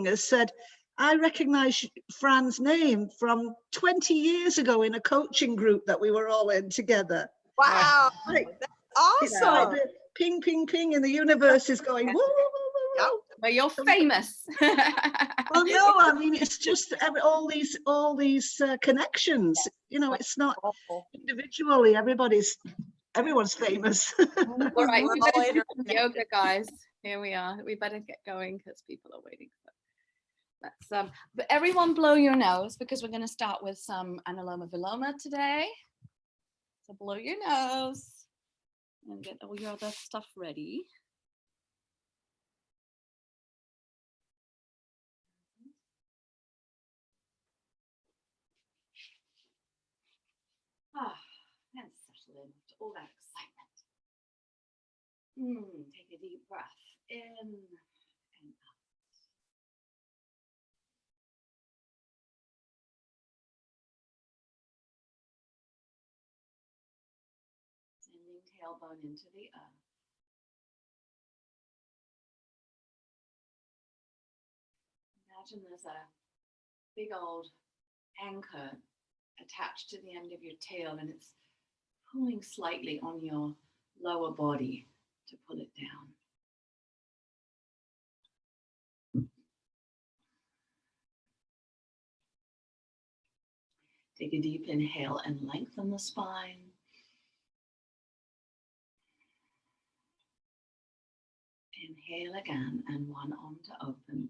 has said, I recognize Fran's name from 20 years ago in a coaching group that we were all in together. Wow, Like, that's awesome. Like the ping, ping, ping, and the universe is going, woo, woo, woo, woo. Well, you're famous. Well, no, I mean, it's just all these connections. You know, it's not individually. Everyone's famous. All right, we better do some Interconnected. yoga, guys. Here we are. We better get going because people are waiting. Let's but everyone blow your nose because we're going to start with some Anuloma Viloma today. So blow your nose and get all your other stuff ready. And settle in to all that excitement. Take a deep breath in and out. Sending tailbone into the earth. Imagine there's a big old anchor attached to the end of your tail and it's pulling slightly on your lower body to pull it down. Take a deep inhale and lengthen the spine. Inhale again and one arm to open.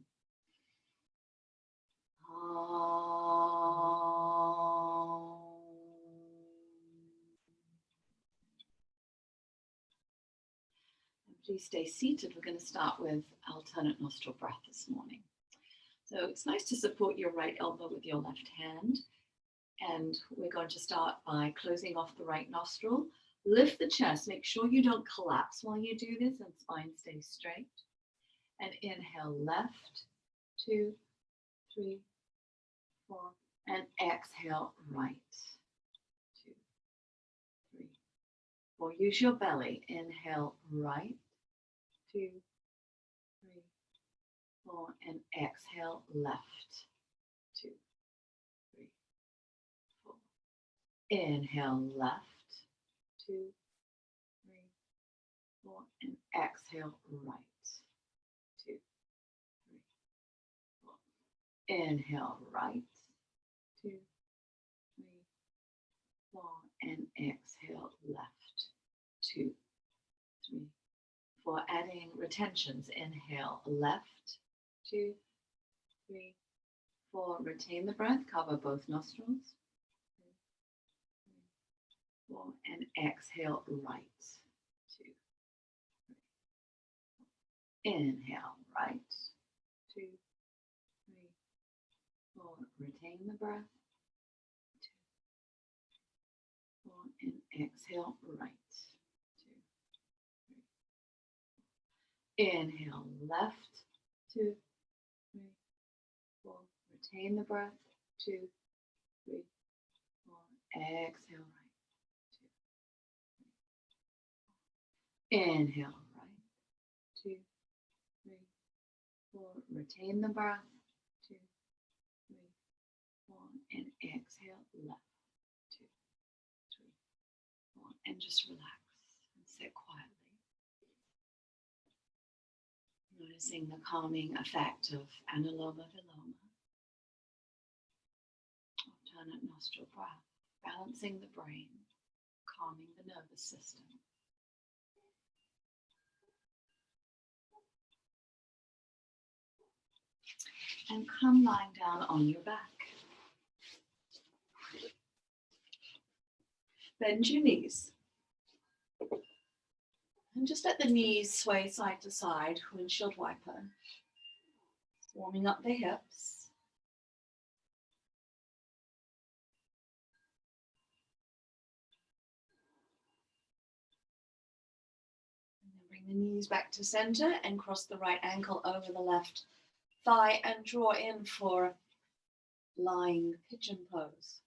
Please stay seated. We're going to start with alternate nostril breath this morning. So it's nice to support your right elbow with your left hand. And we're going to start by closing off the right nostril. Lift the chest. Make sure you don't collapse while you do this and spine stays straight. And inhale left, 2, 3, 4, and exhale right, 2, 3, 4. Use your belly. Inhale right, 2, 3, 4, and exhale left, 2, 3, 4. Inhale left, 2, 3, 4, and exhale right, 2, 3, 4. Inhale right, 2, 3, 4, and exhale left, 2, 3, 4. Adding retentions. Inhale left, 2, 3, 4. Retain the breath. Cover both nostrils. 2, 3, 4, and exhale right, 2, 3, 4. Inhale right, 2, 3, 4. Retain the breath. 2, 4, and exhale right. 2, 3, 4. Inhale left. 2, 3, 4. Retain the breath. 2, 3, 4. Exhale right. 2, 3, 4. Inhale right. 2, 3, 4. Retain the breath. 2, 3, 4, and exhale left. 2, 3, 4, and just relax and sit quietly. Noticing the calming effect of Anuloma Viloma. Alternate nostril breath, balancing the brain, calming the nervous system. And come lying down on your back. Bend your knees. And just let the knees sway side to side, windshield wiper. Warming up the hips. And then bring the knees back to center and cross the right ankle over the left thigh and draw in for lying pigeon pose.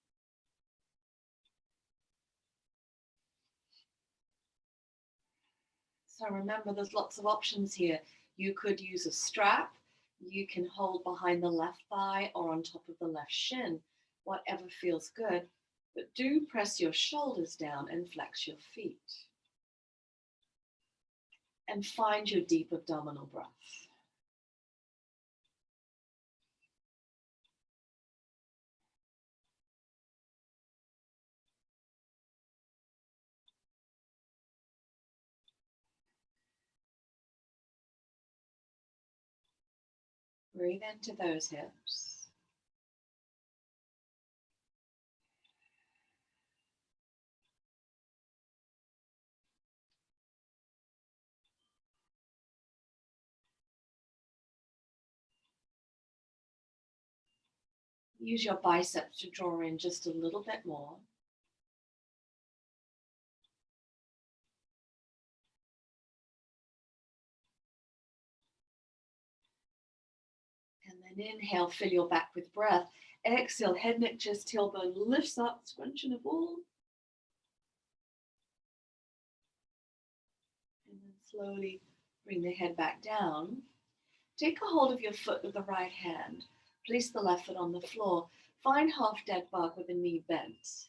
So remember, there's lots of options here. You could use a strap, You can hold behind the left thigh or on top of the left shin, whatever feels good, but do press your shoulders down and flex your feet. And find your deep abdominal breath. Breathe into those hips. Use your biceps to draw in just a little bit more. And then inhale, fill your back with breath. Exhale, head, neck, chest, tailbone lifts up, scrunch in a ball. And then slowly bring the head back down. Take a hold of your foot with the right hand. Place the left foot on the floor. Find half dead bug with the knee bent.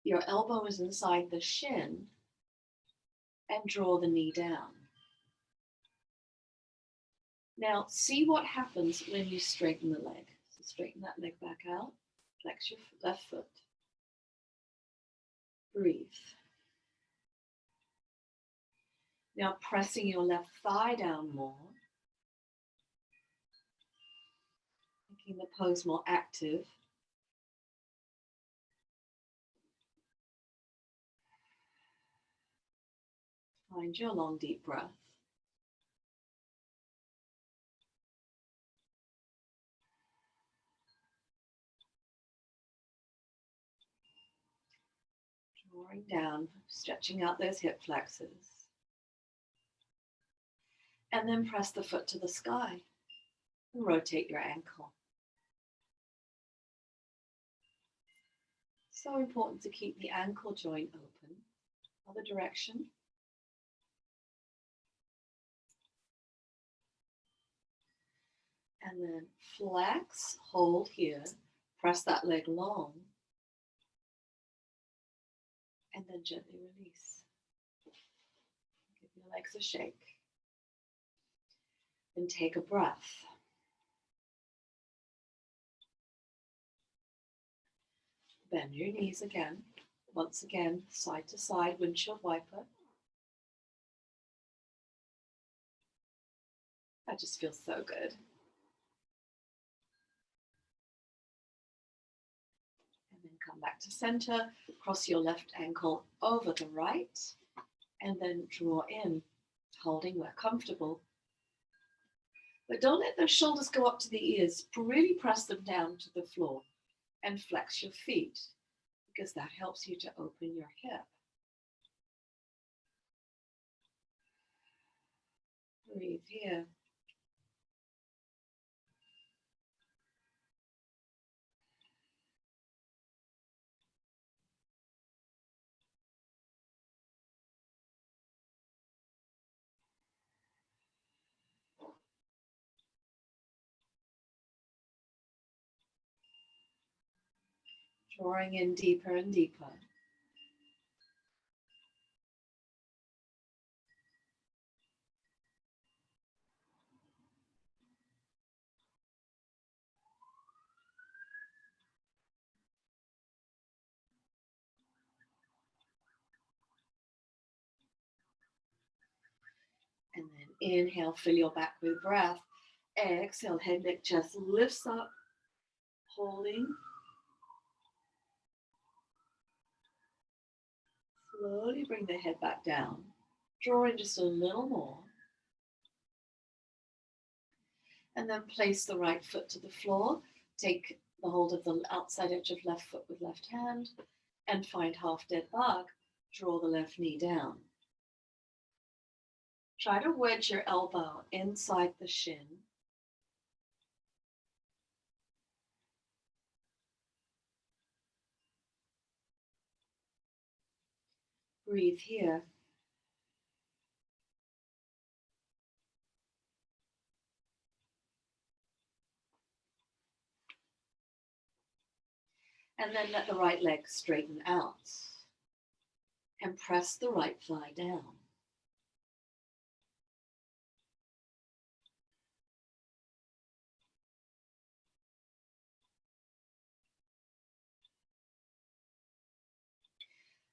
Your elbow is inside the shin and draw the knee down. Now see what happens when you straighten the leg. So straighten that leg back out. Flex your left foot. Breathe. Now pressing your left thigh down more. Making the pose more active. Find your long, deep breath. Drawing down, stretching out those hip flexors. And then press the foot to the sky and rotate your ankle. So important to keep the ankle joint open. Other direction. And then flex, hold here, press that leg long, and then gently release. Give your legs a shake. And take a breath. Bend your knees again. Once again, side to side, windshield wiper. That just feels so good. And then come back to center, cross your left ankle over the right, and then draw in, holding where comfortable. But don't let those shoulders go up to the ears. Really press them down to the floor and flex your feet, because that helps you to open your hip. Breathe here. Drawing in deeper and deeper. And then inhale, fill your back with breath. Exhale, head, neck, chest lifts up, holding. Slowly bring the head back down. Draw in just a little more. And then place the right foot to the floor. Take the hold of the outside edge of left foot with left hand and find half dead bug. Draw the left knee down. Try to wedge your elbow inside the shin. Breathe here. And then let the right leg straighten out. And press the right thigh down.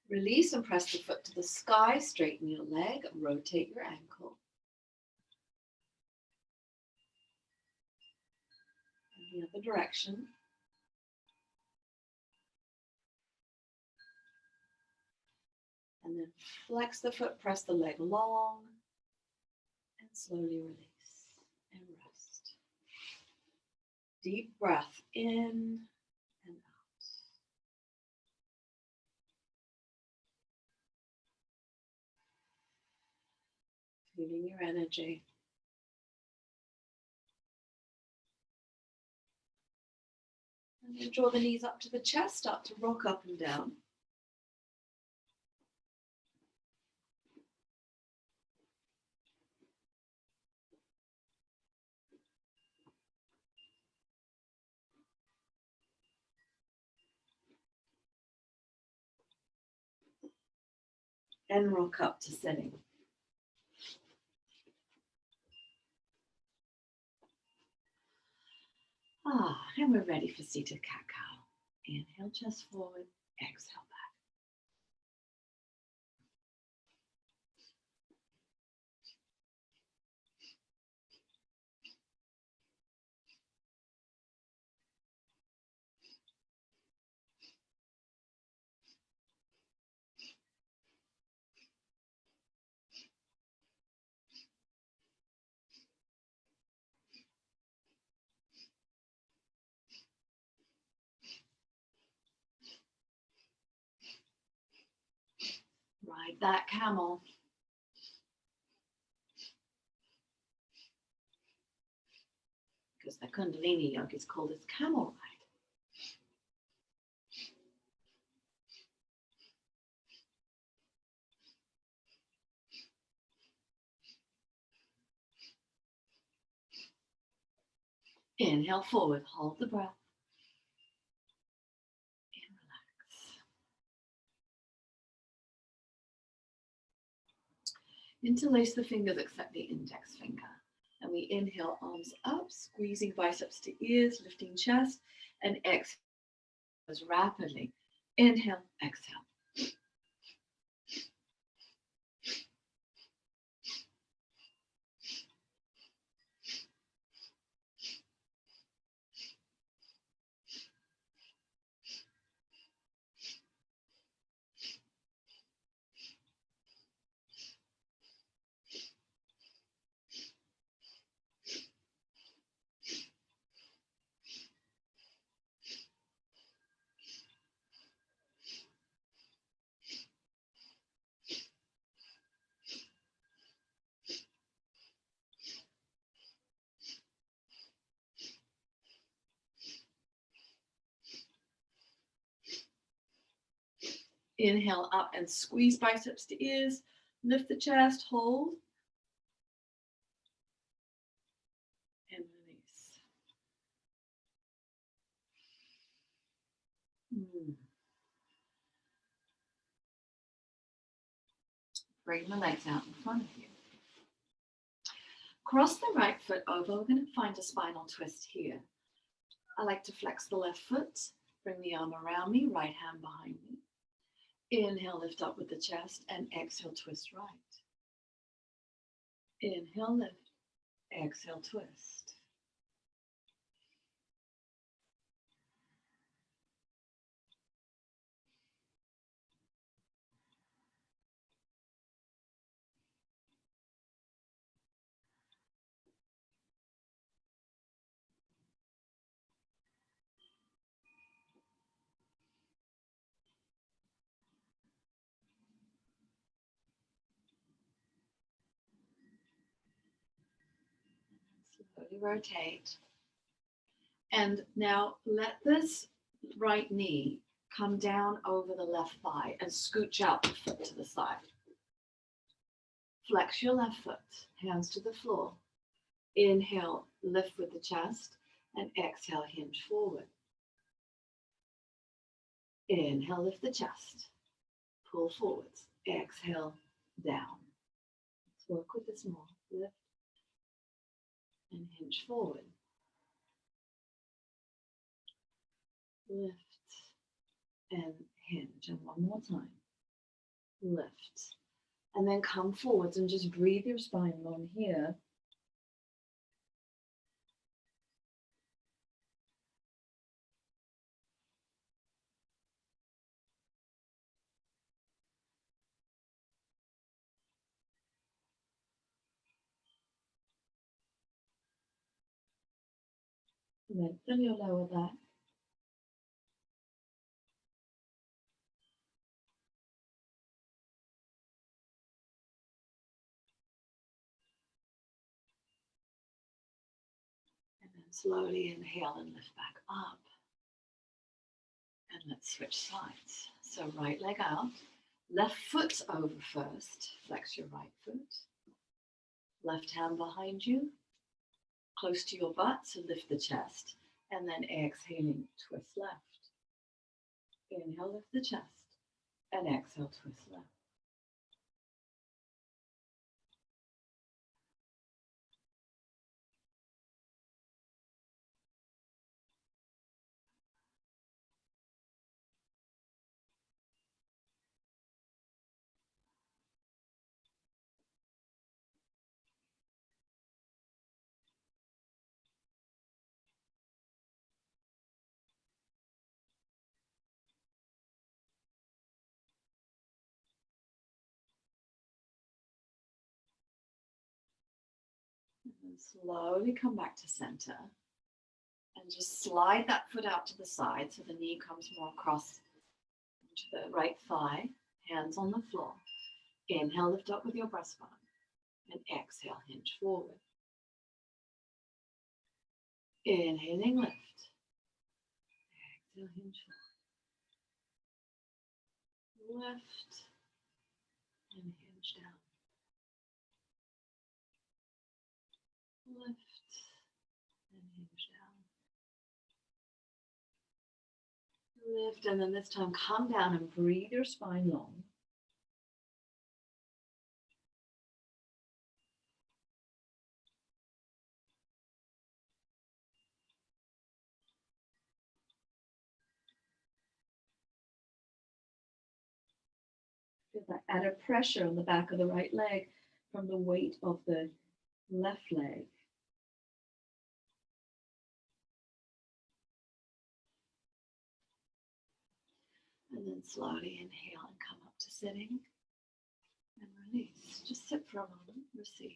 Release and press the foot to the sky, straighten your leg, rotate your ankle. And the other direction. And then flex the foot, press the leg long, and slowly release and rest. Deep breath in and out. Feeling your energy. And then draw the knees up to the chest, start to rock up and down. And rock up to sitting. And we're ready for seated cat-cow. Inhale, chest forward, exhale back. Ride that camel. Because the Kundalini yoga is called as camel ride. Inhale forward, hold the breath. And relax. Interlace the fingers except the index finger. And we inhale, arms up, squeezing biceps to ears, lifting chest, and exhale as rapidly. Inhale, exhale. Inhale up and squeeze biceps to ears. Lift the chest, hold. And release. Bring the legs out in front of you. Cross the right foot over. We're going to find a spinal twist here. I like to flex the left foot. Bring the arm around me, right hand behind me. Inhale, lift up with the chest, and exhale, twist right. Inhale, lift. Exhale, twist. Slowly rotate. And now let this right knee come down over the left thigh and scooch out the foot to the side. Flex your left foot, hands to the floor. Inhale, lift with the chest, and exhale, hinge forward. Inhale, lift the chest. Pull forwards. Exhale, down. Let's work with this more. Lift and hinge forward. Lift and hinge. And one more time. Lift. And then come forwards and just breathe your spine long here. Lengthen your lower back. And then slowly inhale and lift back up. And let's switch sides. So right leg out, left foot over first. Flex your right foot. Left hand behind you, close to your butt, so lift the chest. And then exhaling, twist left. Inhale, lift the chest. And exhale, twist left. And then slowly come back to center. And just slide that foot out to the side so the knee comes more across to the right thigh. Hands on the floor. Inhale, lift up with your breastbone. And exhale, hinge forward. Inhaling, lift. Exhale, hinge forward. Lift. And hinge down. Lift. And hinge down. Lift, and then this time come down and breathe your spine long. Feel that added pressure on the back of the right leg from the weight of the left leg. And then slowly inhale and come up to sitting and release. Just sit for a moment, receive.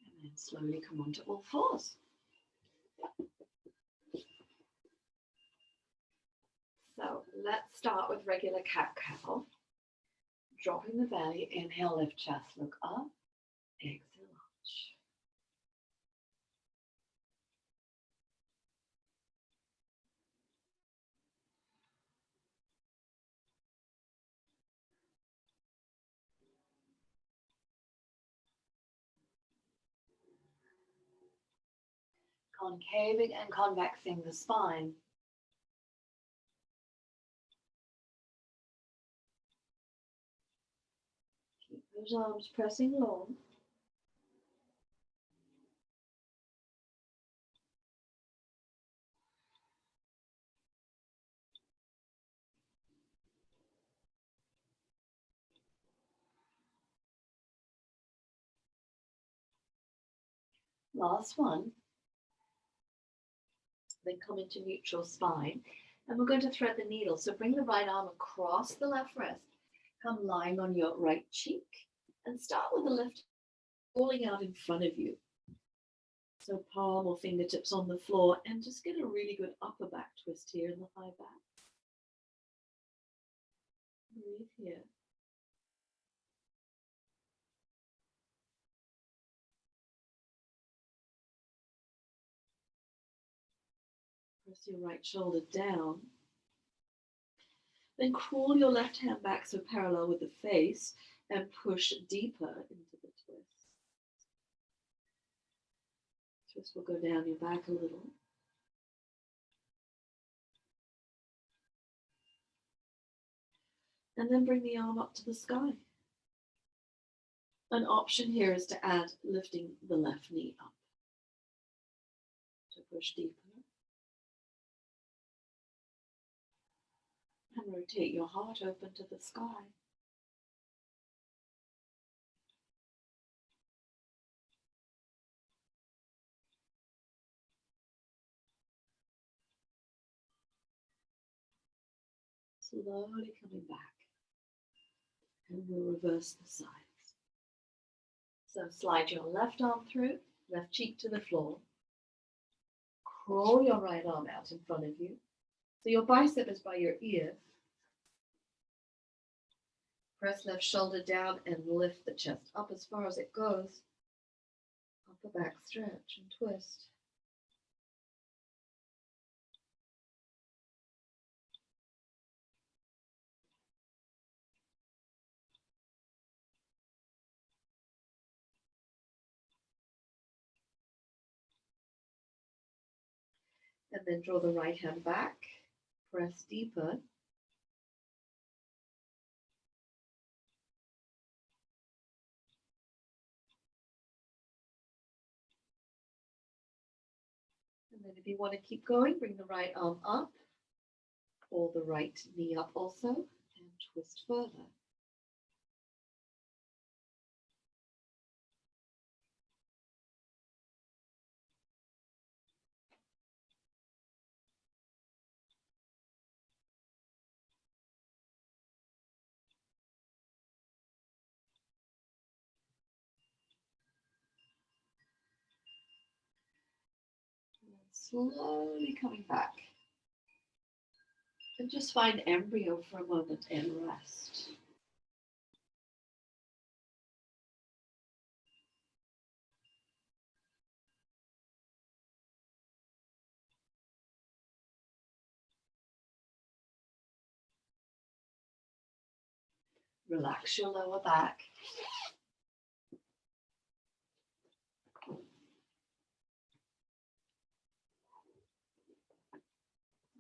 And then slowly come onto all fours. So let's start with regular cat-cow. Dropping the belly, inhale, lift chest, look up, exhale, arch. Concaving and convexing the spine. Keep those arms pressing long. Last one. Then come into neutral spine. And we're going to thread the needle. So bring the right arm across the left wrist. Come lying on your right cheek. And start with the left falling out in front of you. So palm or fingertips on the floor. And just get a really good upper back twist here in the high back. Breathe here. Press your right shoulder down. Then crawl your left hand back so parallel with the face and push deeper into the twist. Twist will go down your back a little. And then bring the arm up to the sky. An option here is to add lifting the left knee up. To push deeper. And rotate your heart open to the sky. Slowly coming back. And we'll reverse the sides. So slide your left arm through, left cheek to the floor. Crawl your right arm out in front of you. So your bicep is by your ear. Press left shoulder down and lift the chest up as far as it goes. Upper back stretch and twist. And then draw the right hand back. Press deeper. And then if you want to keep going, bring the right arm up, or the right knee up also, and twist further. Slowly coming back. And just find embryo for a moment and rest. Relax your lower back.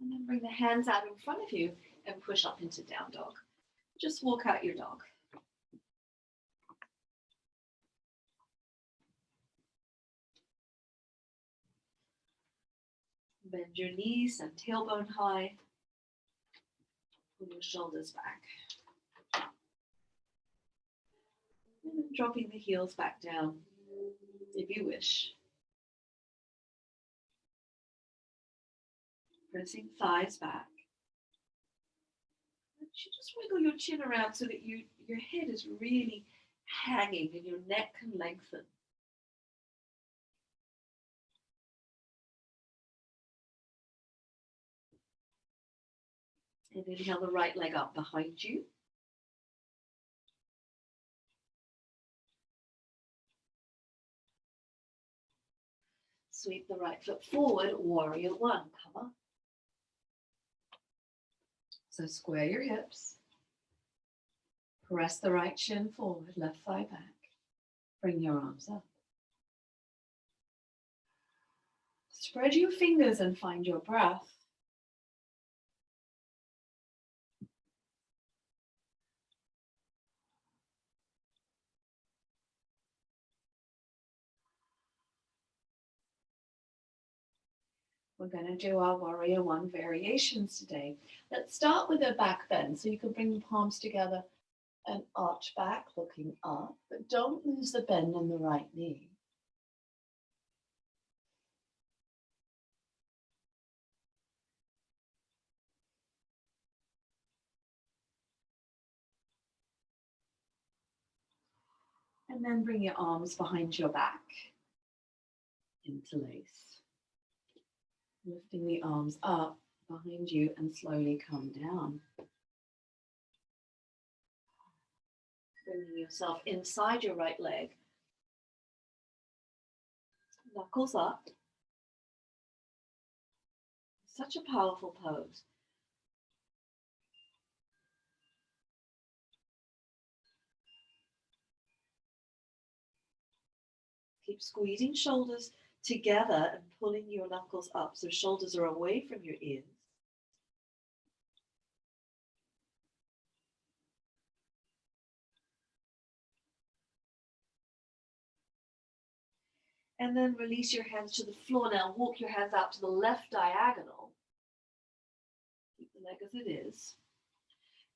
And then bring the hands out in front of you and push up into down dog. Just walk out your dog. Bend your knees and tailbone high. Pull your shoulders back. And then dropping the heels back down if you wish. Pressing thighs back. You just wiggle your chin around so that your head is really hanging and your neck can lengthen. And inhale the right leg up behind you. Sweep the right foot forward, warrior one, come up. So square your hips. Press the right shin forward, left thigh back. Bring your arms up. Spread your fingers and find your breath. We're going to do our warrior one variations today. Let's start with a back bend. So you can bring the palms together and arch back, looking up, but don't lose the bend in the right knee. And then bring your arms behind your back, interlace. Lifting the arms up behind you and slowly come down. Bringing yourself inside your right leg. Knuckles up. Such a powerful pose. Keep squeezing shoulders together and pulling your knuckles up so shoulders are away from your ears. And then release your hands to the floor. Now walk your hands out to the left diagonal. Keep the leg as it is.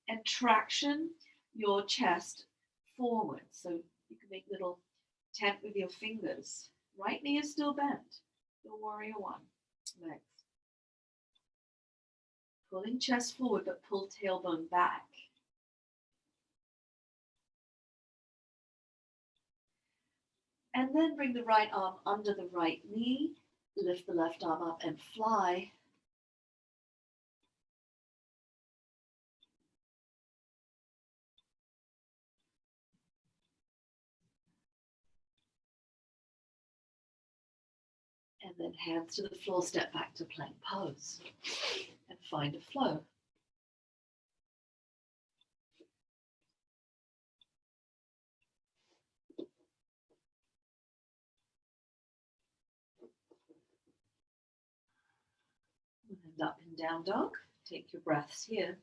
And traction your chest forward. So you can make little tent with your fingers. Right knee is still bent. The warrior one. Legs. Pulling chest forward, but pull tailbone back. And then bring the right arm under the right knee. Lift the left arm up and fly. And then hands to the floor, step back to plank pose. And find a flow. And up and down dog. Take your breaths here.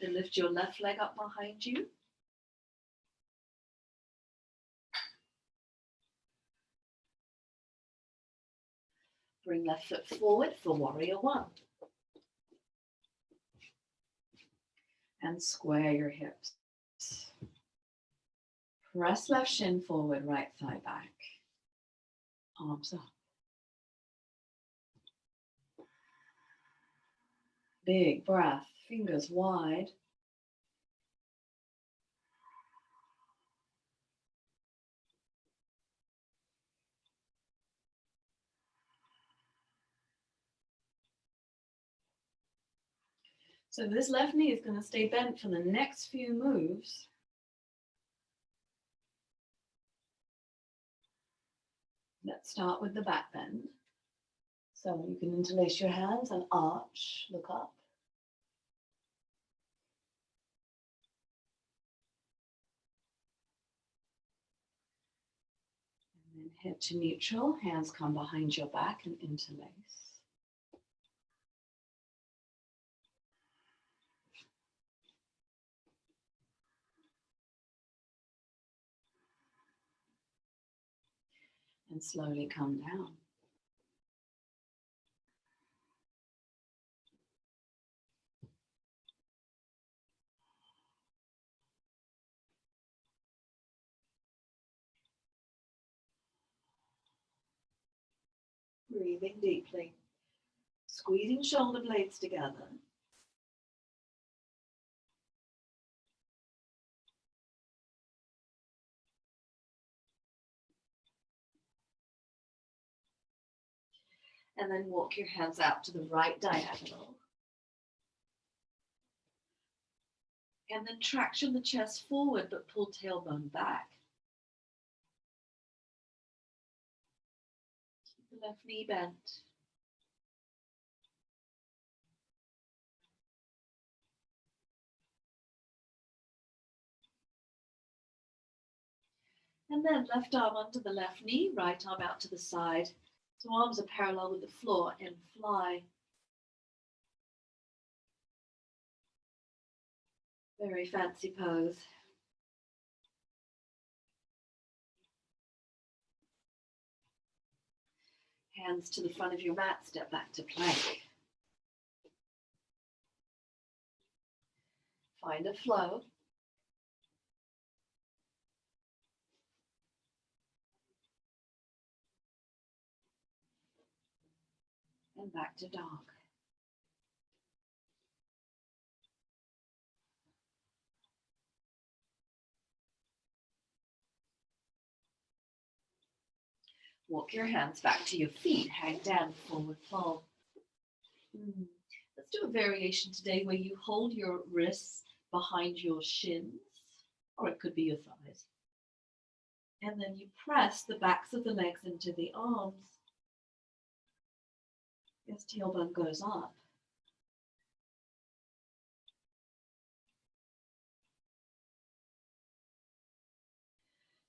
Then lift your left leg up behind you. Bring left foot forward for warrior one. And square your hips. Press left shin forward, right thigh back. Arms up. Big breath, fingers wide. So this left knee is going to stay bent for the next few moves. Let's start with the back bend. So you can interlace your hands and arch, look up. And then head to neutral, hands come behind your back and interlace. And slowly come down. Breathing deeply, squeezing shoulder blades together. And then walk your hands out to the right diagonal. And then traction the chest forward, but pull tailbone back. Keep the left knee bent. And then left arm under the left knee, right arm out to the side. So arms are parallel with the floor and fly. Very fancy pose. Hands to the front of your mat, step back to plank. Find a flow. And back to dog. Walk your hands back to your feet, hang down, forward fold. Let's do a variation today where you hold your wrists behind your shins, or it could be your thighs. And then you press the backs of the legs into the arms. Yes, tailbone goes up.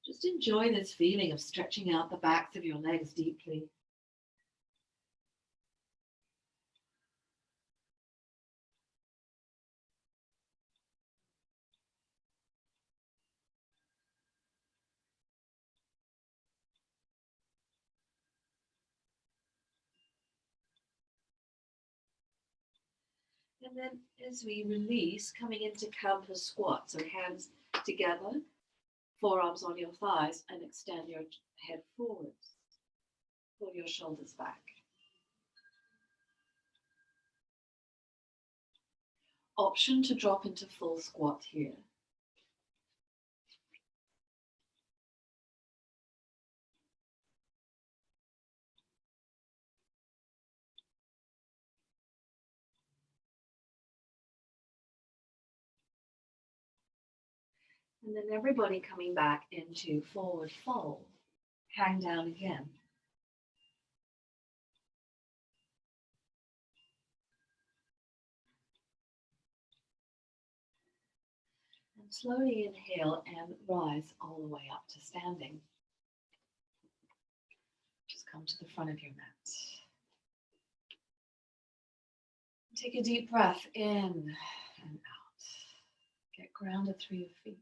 Just enjoy this feeling of stretching out the backs of your legs deeply. And then as we release, coming into counter squat, so hands together, forearms on your thighs, and extend your head forwards. Pull your shoulders back. Option to drop into full squat here. And then everybody coming back into forward fold. Hang down again. And slowly inhale and rise all the way up to standing. Just come to the front of your mat. Take a deep breath in and out. Get grounded through your feet.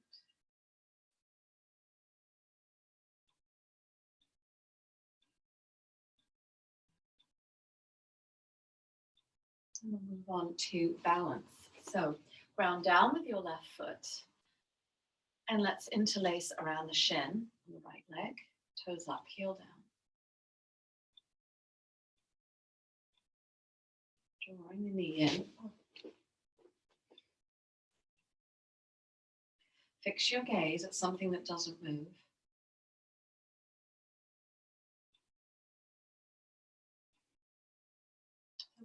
And we'll move on to balance. So ground down with your left foot. And let's interlace around the shin on the right leg. Toes up, heel down. Drawing the knee in. Fix your gaze at something that doesn't move.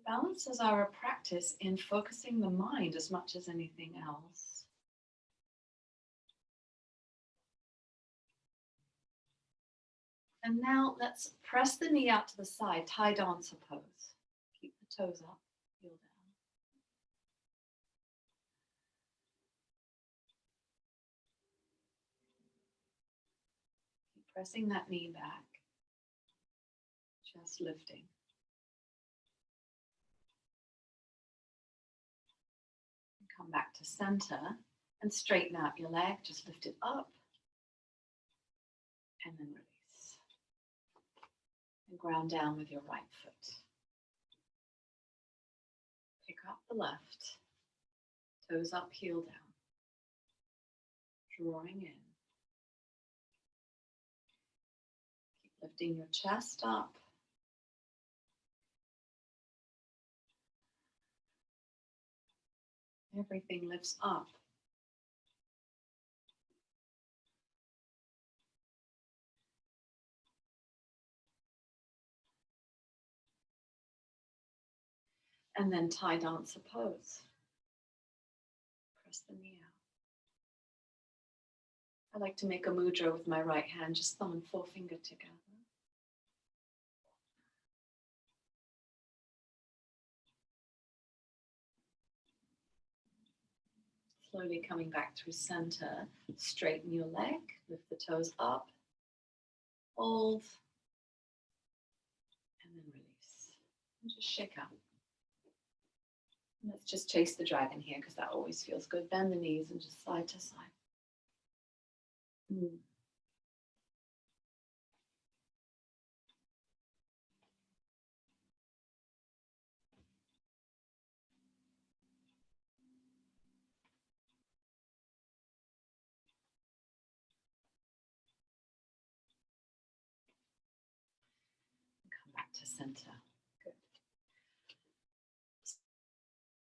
Balance is our practice in focusing the mind as much as anything else. And now let's press the knee out to the side, tie dancer pose. Keep the toes up, heel down. Keep pressing that knee back, just lifting. Come back to center and straighten out your leg, just lift it up and then release. And ground down with your right foot. Pick up the left, toes up, heel down. Drawing in. Keep lifting your chest up. Everything lifts up. And then tie dancer pose. Press the knee out. I like to make a mudra with my right hand, just thumb and forefinger together. Slowly coming back through center, straighten your leg, lift the toes up, hold, and then release. And just shake out. Let's just chase the dragon here because that always feels good. Bend the knees and just side to side. Come back to center. Good.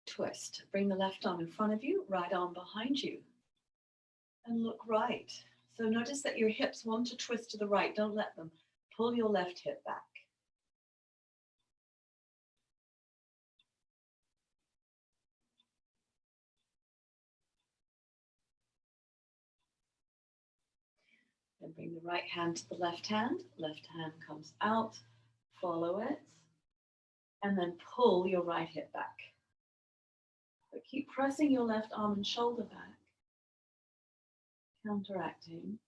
Twist. Bring the left arm in front of you, right arm behind you. And look right. So notice that your hips want to twist to the right. Don't let them. Pull your left hip back. Then bring the right hand to the left hand comes out, follow it, and then pull your right hip back. But keep pressing your left arm and shoulder back, counteracting.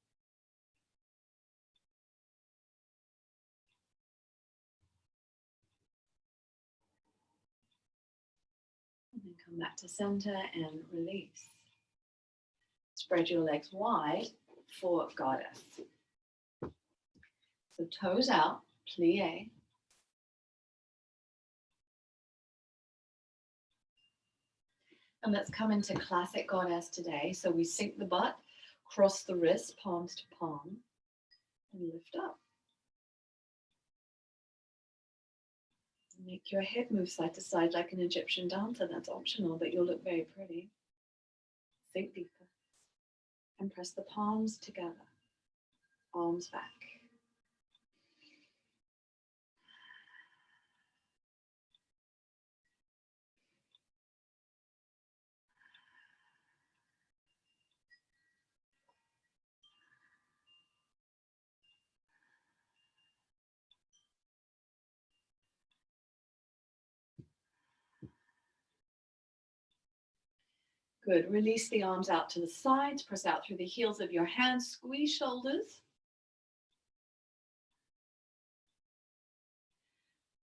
And then come back to center and release. Spread your legs wide for goddess. So toes out, plie. And let's come into classic goddess today. So we sink the butt, cross the wrists, palms to palm, and lift up. Make your head move side to side like an Egyptian dancer. That's optional, but you'll look very pretty. Sink deeper. And press the palms together. Arms back. Good. Release the arms out to the sides. Press out through the heels of your hands. Squeeze shoulders.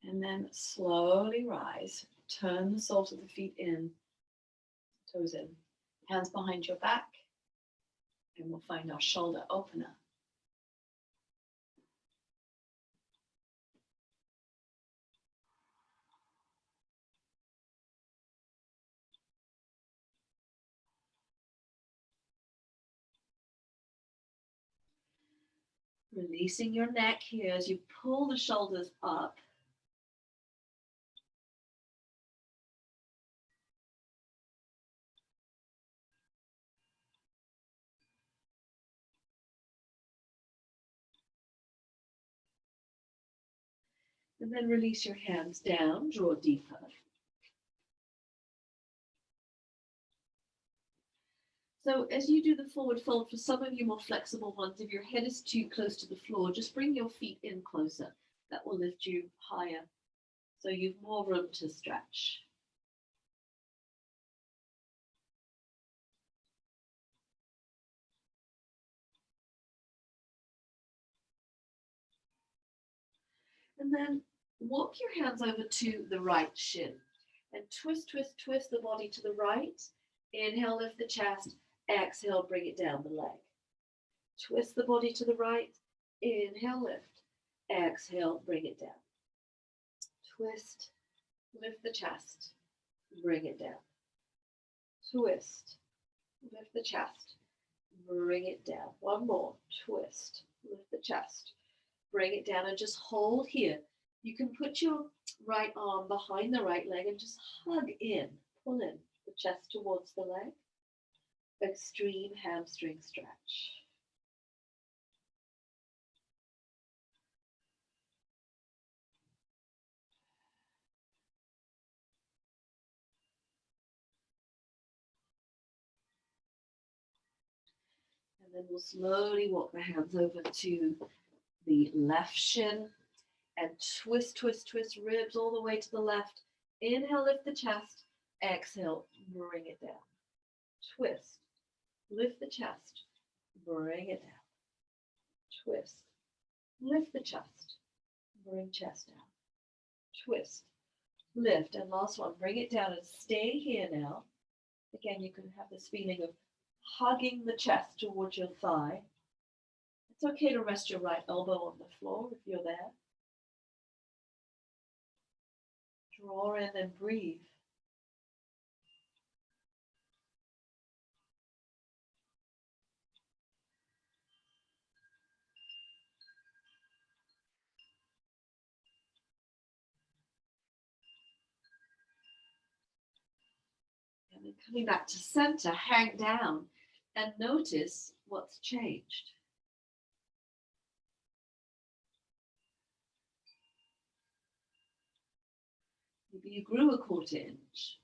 And then slowly rise. Turn the soles of the feet in, toes in. Hands behind your back. And we'll find our shoulder opener. Releasing your neck here as you pull the shoulders up. And then release your hands down, draw deeper. So as you do the forward fold, for some of you more flexible ones, if your head is too close to the floor, just bring your feet in closer. That will lift you higher, so you've more room to stretch. And then walk your hands over to the right shin and twist, twist, twist the body to the right. Inhale, lift the chest. Exhale, bring it down the leg. Twist the body to the right. Inhale, lift. Exhale, bring it down. Twist, lift the chest. Bring it down. Twist, lift the chest. Bring it down. One more. Twist, lift the chest. Bring it down and just hold here. You can put your right arm behind the right leg and just hug in, pull in the chest towards the leg. Extreme hamstring stretch. And then we'll slowly walk the hands over to the left shin and twist, twist, twist ribs all the way to the left. Inhale, lift the chest. Exhale, bring it down. Twist, lift the chest, bring it down. Twist, lift the chest, bring chest down. Twist, lift, and last one, bring it down and stay here now. Again, you can have this feeling of hugging the chest towards your thigh. It's okay to rest your right elbow on the floor if you're there. Draw in and breathe. And then coming back to center, hang down and notice what's changed. Maybe you grew a 1/4 inch.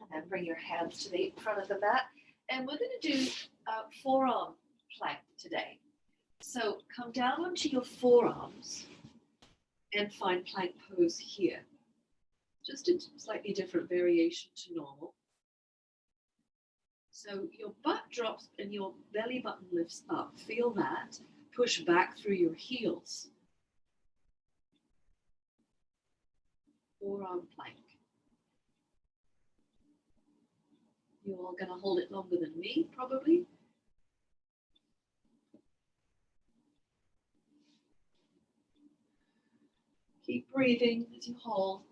And then bring your hands to the front of the mat. And we're going to do a forearm plank today. So come down onto your forearms and find plank pose here. Just a slightly different variation to normal. So your butt drops and your belly button lifts up. Feel that. Push back through your heels. Forearm plank. You're all going to hold it longer than me, probably. Keep breathing as you hold.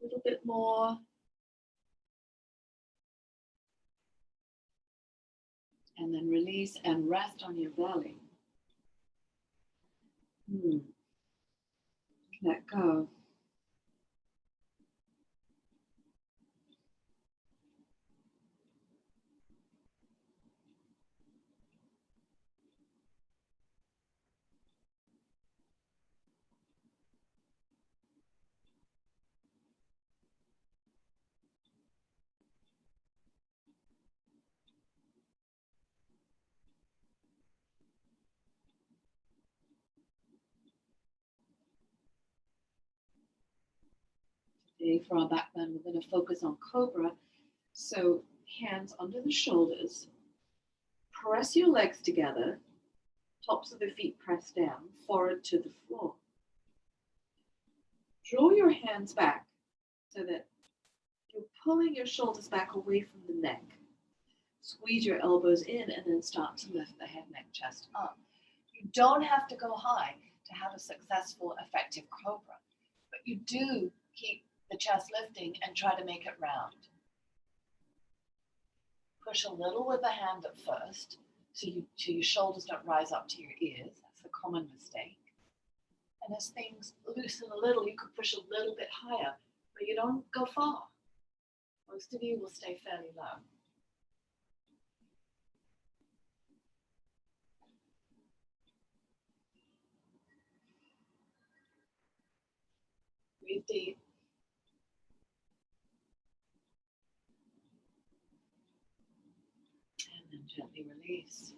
A little bit more. And then release and rest on your belly. Let go. Today for our back bend, we're going to focus on cobra. So hands under the shoulders. Press your legs together. Tops of the feet pressed down, forward to the floor. Draw your hands back so that you're pulling your shoulders back away from the neck. Squeeze your elbows in and then start to lift the head, neck, chest up. You don't have to go high to have a successful, effective cobra, but you do keep the chest lifting and try to make it round. Push a little with the hand at first, so your shoulders don't rise up to your ears. That's a common mistake. And as things loosen a little, you could push a little bit higher, but you don't go far. Most of you will stay fairly low. Breathe deep. And then gently release.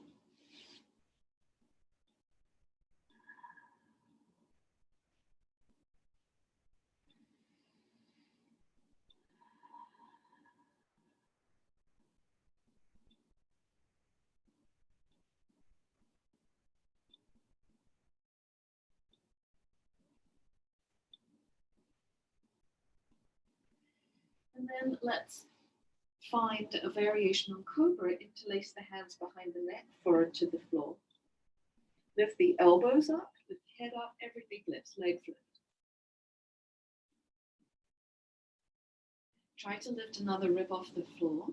And then let's find a variation on cobra. Interlace the hands behind the neck, forward to the floor. Lift the elbows up, lift head up, everything lifts, legs lift. Try to lift another rib off the floor.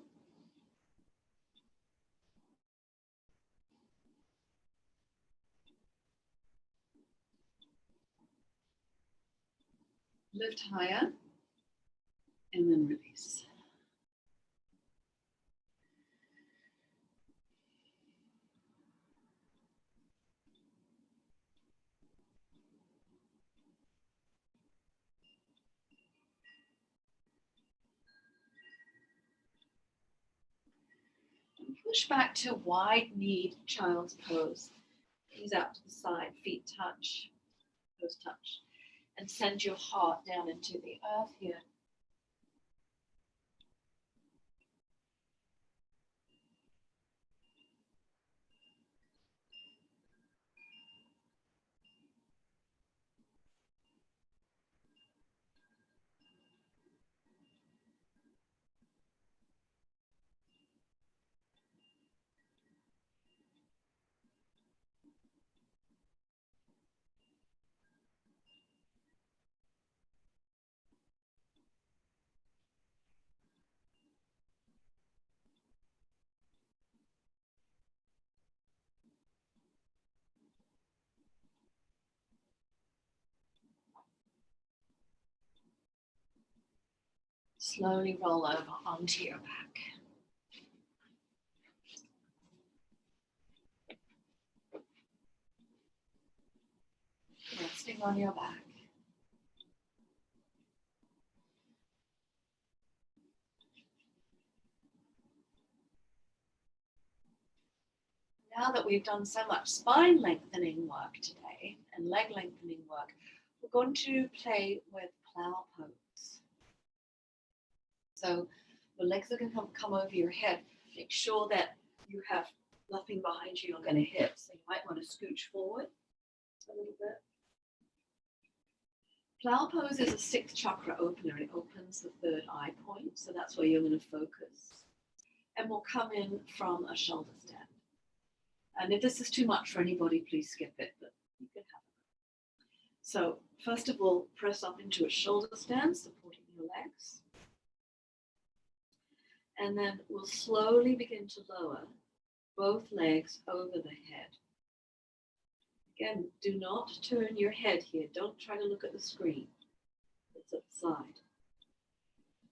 Lift higher, and then release. And push back to wide-kneed child's pose. Knees out to the side, feet touch, toes touch. And send your heart down into the earth here. Slowly roll over onto your back. Resting on your back. Now that we've done so much spine lengthening work today and leg lengthening work, we're going to play with plow pose. So the legs are going to come over your head. Make sure that you have nothing behind you you're going to hit. So you might want to scooch forward a little bit. Plow pose is a 6th chakra opener. It opens the 3rd eye point. So that's where you're going to focus. And we'll come in from a shoulder stand. And if this is too much for anybody, please skip it, but you can have it. So first of all, press up into a shoulder stand, supporting your legs. And then we'll slowly begin to lower both legs over the head. Again, do not turn your head here. Don't try to look at the screen. It's at the side.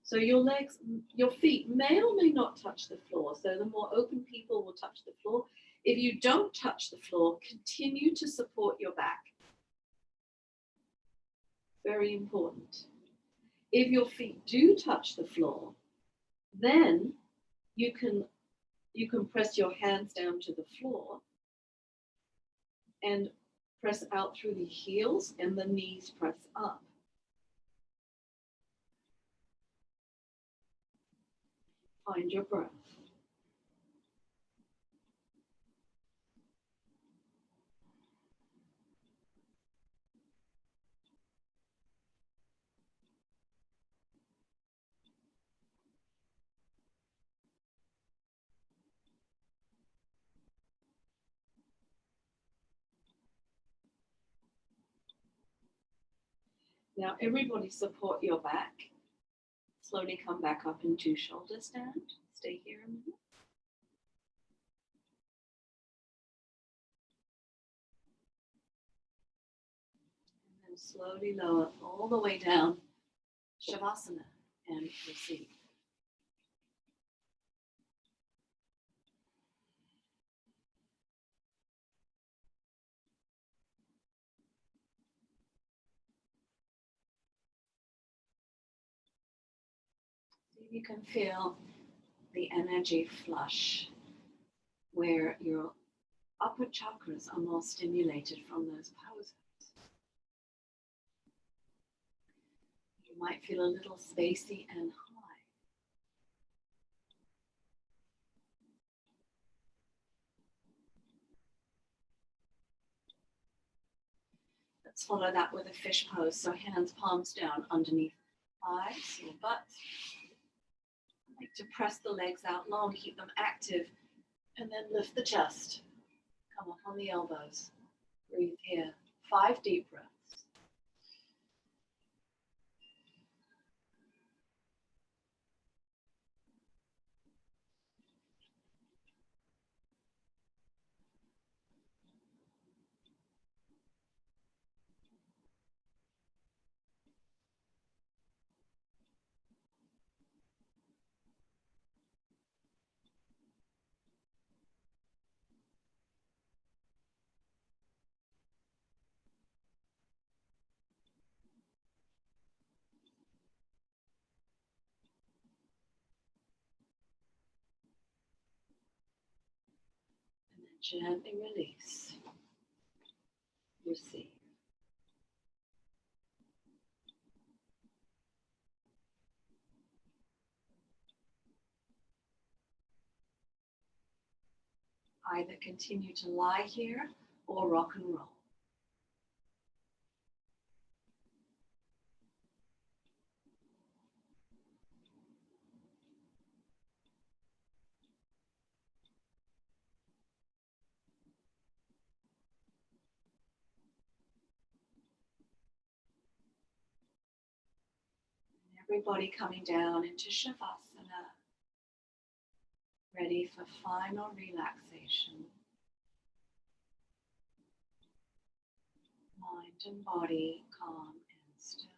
So your legs, your feet may or may not touch the floor. So the more open people will touch the floor. If you don't touch the floor, continue to support your back. Very important. If your feet do touch the floor, then you can press your hands down to the floor and press out through the heels and the knees press up. Find your breath. Now everybody support your back. Slowly come back up into shoulder stand. Stay here a minute. And then slowly lower all the way down, Shavasana, and receive. See if you can feel the energy flush where your upper chakras are more stimulated from those poses. You might feel a little spacey and high. Let's follow that with a fish pose. So hands palms down underneath eyes or butt. I like to press the legs out long, keep them active, and then lift the chest. Come up on the elbows. Breathe here. 5 deep breaths. Gently release. Receive. Either continue to lie here or rock and roll. Everybody coming down into Shavasana, ready for final relaxation. Mind and body calm and still.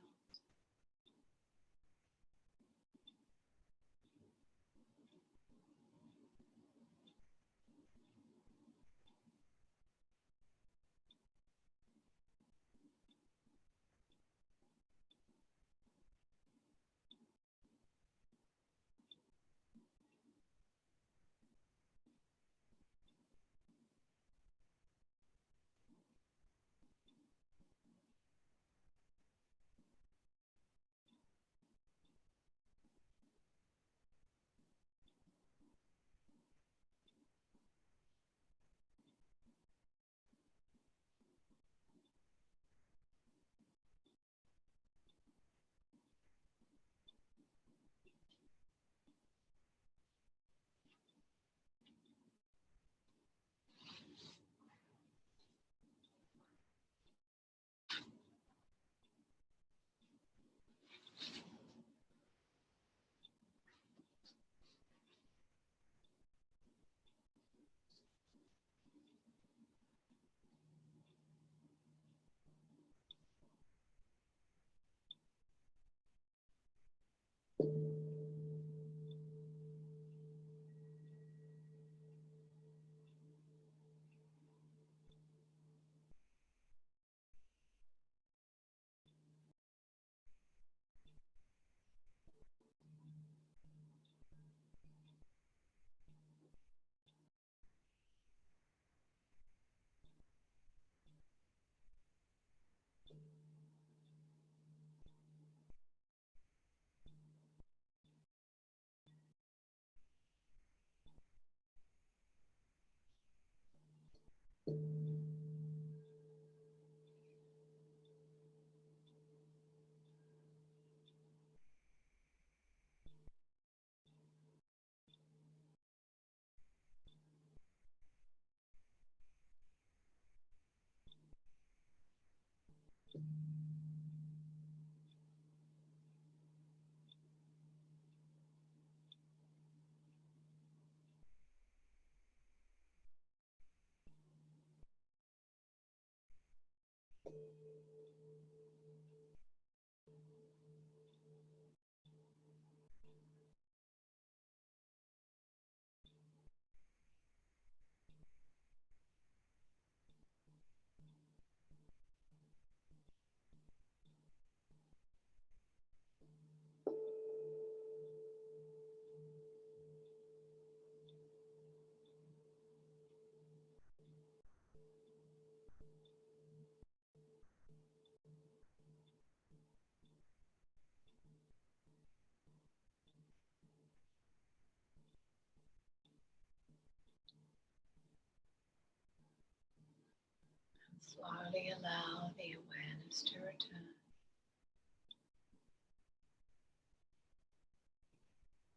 Slowly allow the awareness to return.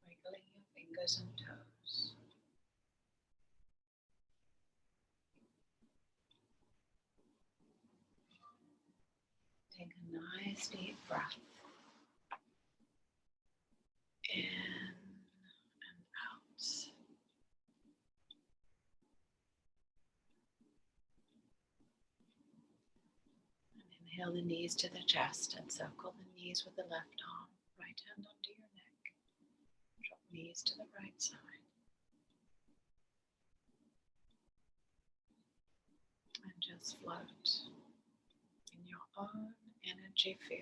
Wiggling your fingers and toes. Take a nice deep breath in and out. And inhale the knees to the chest and circle the knees with the left arm. Right hand onto your neck. Drop knees to the right side. And just float in your own energy field.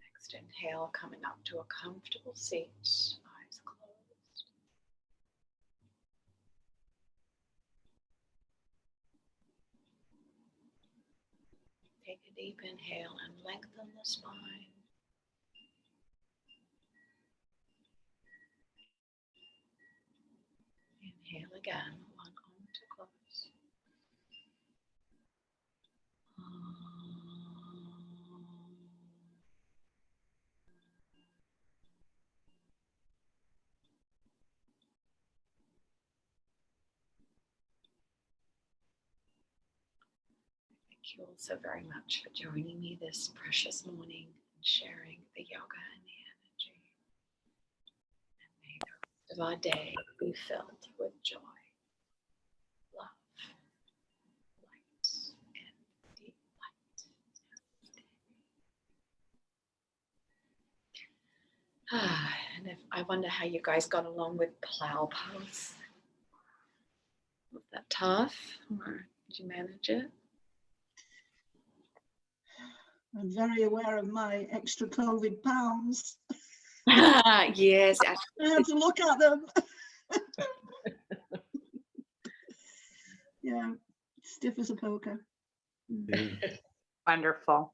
Next inhale, coming up to a comfortable seat, eyes closed. Take a deep inhale and lengthen the spine. Inhale again, one arm to close. Thank you all so very much for joining me this precious morning and sharing the yoga and the energy. And may the rest of our day be filled with joy, love, light, and delight. And if I wonder how you guys got along with plow pose. Was that tough, or did you manage it? I'm very aware of my extra COVID pounds. Yes. I had to look at them. Yeah, stiff as a poker. Wonderful.